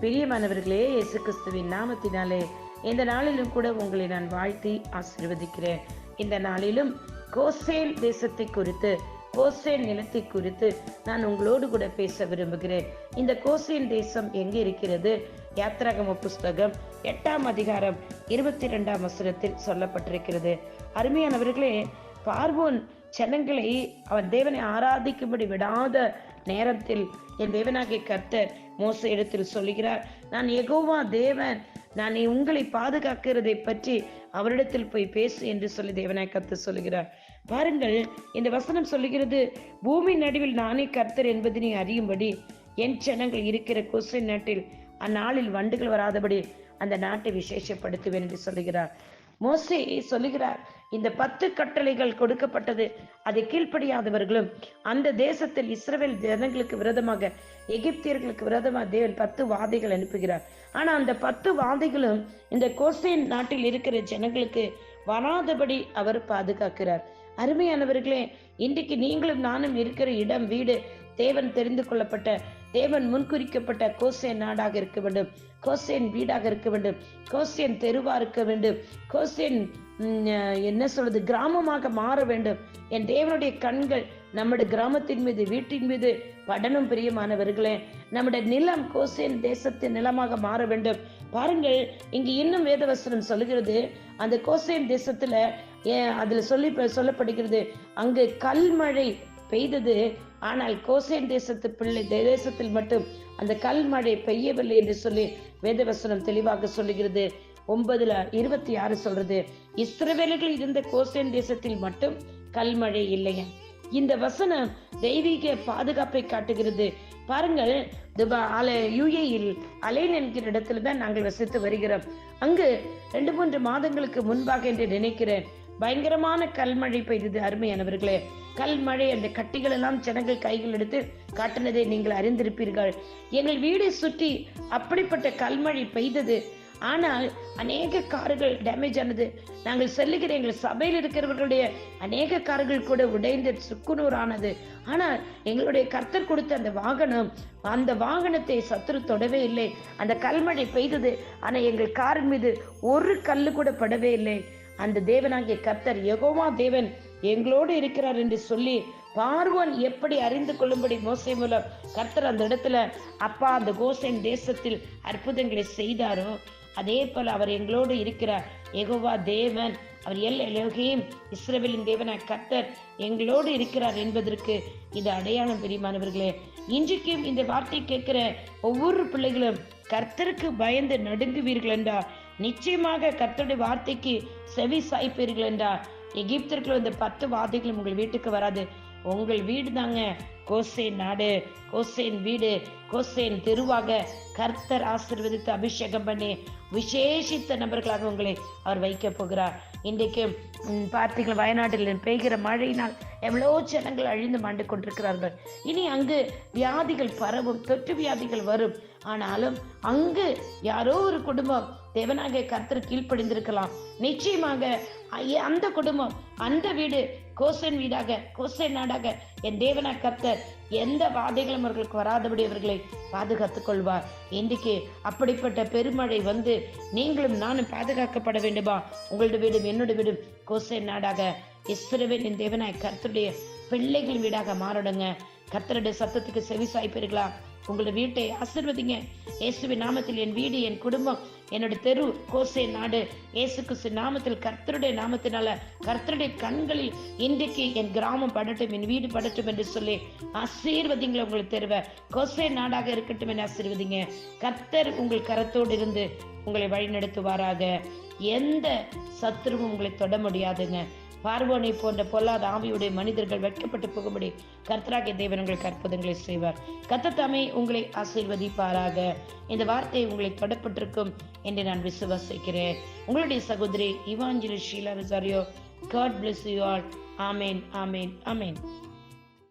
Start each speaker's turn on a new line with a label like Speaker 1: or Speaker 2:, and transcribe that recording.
Speaker 1: பிரியமானவர்களே, இயேசு கிறிஸ்துவின் நாமத்தினாலே இந்த நாளிலும் கூட உங்களை நான் வாழ்த்தி ஆசீர்வதிக்கிறேன். இந்த நாளிலும் கோசேன் தேசத்தை குறித்து, கோசேன் நிலத்தை குறித்து நான் உங்களோடு கூட பேச விரும்புகிறேன். இந்த கோசேன் தேசம் எங்கே இருக்கிறது? யாத்ராகம புஸ்தகம் 8ஆம் அதிகாரம் 22ஆம் வசனத்தில் சொல்லப்பட்டிருக்கிறது. அருமையானவர்களே, பார்வோன் ஜனங்களை அவன் தேவனை ஆராதிக்கும்படி விடாத நேரத்தில் என் தேவனாகிய கர்த்தர் மோசே இடத்தில் சொல்லுகிறார், நான் யெகோவா தேவன், நான் உங்களை பாதுகாக்கிறதை பற்றி அவரிடத்தில் போய் பேசு என்று சொல்லி தேவனாய் கர்த்தர் சொல்லுகிறார். பாருங்கள், இந்த வசனம் சொல்லுகிறது, பூமி நடுவில் நானே கர்த்தர் என்பதை நீ அறியும்படி என் ஜனங்கள் இருக்கிற கோசேன் நாட்டில் அந்நாளில் வண்டுகள் வராதபடி அந்த நாட்டை விசேஷப்படுத்துவேன் என்று சொல்லுகிறார். மோசே சொல்லுகிறார், இந்த 10 கட்டளைகள் கொடுக்கப்பட்டது. அதை கீழ்ப்படியாதவர்களும் அந்த தேசத்தில் இஸ்ரவேல் ஜனங்களுக்கு விரோதமாக, எகிப்தியர்களுக்கு விரோதமாக தேவன் 10 வாதைகள் அனுப்புகிறார். ஆனா அந்த 10 வாதைகளும் இந்த கோசேன் நாட்டில் இருக்கிற ஜனங்களுக்கு வராதபடி அவர் பாதுகாக்கிறார். அருமையானவர்களே, இன்றைக்கு நீங்களும் நானும் இருக்கிற இடம், வீடு தேவன் தெரிந்து கொள்ளப்பட்ட, தேவன் முன்குறிக்கப்பட்ட கோசேன் நாடாக இருக்க வேண்டும், கோசேன் வீடாக இருக்க வேண்டும், கோசேன் தெருவா இருக்க வேண்டும், கோசேன் என்ன சொல்றது, கிராமமாக மாற வேண்டும். என் தேவனுடைய கண்கள் நம்முடைய கிராமத்தின் மீது, வீட்டின் மீது படணும். பிரியமானவர்களே, நம்முடைய நிலம் கோசேன் தேசத்தின் நிலமாக மாற வேண்டும். பாருங்கள், இங்கு இன்னும் வேதவசனம் சொல்லுகிறது, அந்த கோசேன் தேசத்துல அதுல சொல்லப்படுகிறது, அங்கு கல்மழை பெய்தது, ஆனால் கோசேன் தேசத்தில் மட்டும் அந்த கல்மழை பெய்யவில்லை என்று சொல்லி வேதவசனம் தெளிவாக சொல்லுகிறது. 9:26 சொல்றது, இஸ்ரவேலர்கள் இருந்த கோசேன் தேசத்தில் மட்டும் கல்மழை இல்லையா. இந்த வசனம் தெய்வீக பாதுகாப்பை காட்டுகிறது. பாருங்கள், யுஏயில் அலைன் என்கிற இடத்துல தான் நாங்கள் வசித்து வருகிறோம். அங்கு 2-3 மாதங்களுக்கு முன்பாக என்று நினைக்கிறேன், பயங்கரமான கல்மழை பெய்தது. அருமையானவர்களே, கல்மழை, அந்த கட்டிகள் எல்லாம் ஜனங்கள் கைகள் எடுத்து காட்டினதை நீங்கள் அறிந்திருப்பீர்கள். எங்கள் வீடை சுற்றி அப்படிப்பட்ட கல்மழை பெய்தது. ஆனால் அநேக கார்கள் டேமேஜ் ஆனது. நாங்கள் செல்லுகிற எங்கள் சபையில் இருக்கிறவர்களுடைய அநேக கார்கள் கூட உடைந்து சுக்குநூறு ஆனது. ஆனால் எங்களுடைய கர்த்தர் கொடுத்த அந்த வாகனத்தை சத்துரு தொடவே இல்லை. அந்த கல்மழை பெய்தது, ஆனால் எங்கள் கார் மீது ஒரு கல்லு கூட படவே இல்லை. அந்த தேவனாகிய கர்த்தர் யெகோவா தேவன் எங்களோடு இருக்கிறார் என்று சொல்லி பார்வோன் எப்படி அறிந்து கொள்ளும்படி மோசே மூலம் கர்த்தர் அந்த இடத்துல அந்த கோசேன் தேசத்தில் அற்புதங்களை செய்தாரோ, அதே போல அவர் எங்களோடு இருக்கிறார். யெகோவா தேவன், அவர் எல்லோரும் இஸ்ரவேலின் தேவனாய் கர்த்தர் எங்களோடு இருக்கிறார் என்பதற்கு இது அடையாளம். பிரியமானவர்களே, இன்றைக்கும் இந்த வார்த்தை கேட்கிற ஒவ்வொரு பிள்ளைகளும் கர்த்தருக்கு பயந்து நடுங்குவீர்கள் என்றார், நிச்சயமாக கர்த்தருடைய வார்த்தைக்கு செவி சாய்ப்பீர்கள் என்றார், எகிப்தியர்கள் இந்த 10 வாதைகளும் உங்கள் வீட்டுக்கு வராது. உங்கள் வீடு தாங்க கோசேன் நாடு, கோசேன் வீடு, கோசேன் தெருவாக கர்த்தர் ஆசீர்வதித்து அபிஷேகம் பண்ணி விசேஷித்த நபர்களாக உங்களை அவர் வைக்க போகிறார். இன்றைக்கு பார்த்தீங்களா, வயநாட்டில் பெய்கிற மழையினால் எவ்வளோ ஜனங்கள் அழிந்து மாண்டு கொண்டிருக்கிறார்கள். இனி அங்கு வியாதிகள் பரவும், தொற்று வியாதிகள் வரும். ஆனாலும் அங்கு யாரோ ஒரு குடும்பம் தேவனாகிய கர்த்தர் கீழ்ப்படிந்திருக்கலாம். நிச்சயமாக அந்த குடும்பம், அந்த வீடு கோசேன் வீடாக, கோசேன் நாடாக என் தேவனாகிய கர்த்தர் எந்த வாதைகளும் அவர்களுக்கு வராதபடி அவர்களை பாதுகாத்துக் கொள்வார். இன்றைக்கு அப்படிப்பட்ட பெருமழை வந்து நீங்களும் நானும் பாதுகாக்கப்பட வேண்டுமா? உங்களோட வீடும் என்னோட வீடும் கோசேன் நாடாக, இஸ்ரவேலின் தேவனாகிய கர்த்தருடைய பிள்ளைகள் வீடாக மாறடுங்க. கர்த்தருடைய சத்தத்துக்கு செவி சாய்ப்பீர்களா? உங்களோட வீட்டை ஆசீர்வதிங்க. இயேசுவின் நாமத்தில் என் வீடு, என் குடும்பம், என்னோட தெரு கோசேன் நாடு, இயேசு கிறிஸ்து நாமத்தில், கர்த்தருடைய நாமத்தினால, கர்த்தருடைய கண்களில் இன்றைக்கு என் கிராமம் படட்டும், என் வீடு படட்டும் என்று சொல்லி ஆசீர்வதிங்களை உங்களுக்கு தெருவ கோசேன் நாடாக இருக்கட்டும் என்று ஆசீர்வதிங்க. கர்த்தர் உங்கள் கரத்தோடு இருந்து உங்களை வழிநடத்துவாராக. எந்த சத்துருவும் உங்களை தொட முடியாதுங்க. பார்வோனை போன்ற பொல்லாத ஆவியுடைய மனிதர்கள் வெட்கப்பட்டு போகும்படி கர்த்தராகிய தேவன் உங்களுக்கு அற்புதங்களை செய்வார். கர்த்தர் தாமே உங்களை ஆசீர்வதிப்பாராக. இந்த வார்த்தை உங்களை தொடப்பட்டிருக்கும் என்று நான் விசுவாசிக்கிறேன். உங்களுடைய சகோதரி evangelist Sheela Rosario. God bless you all. Amen. Amen. Amen.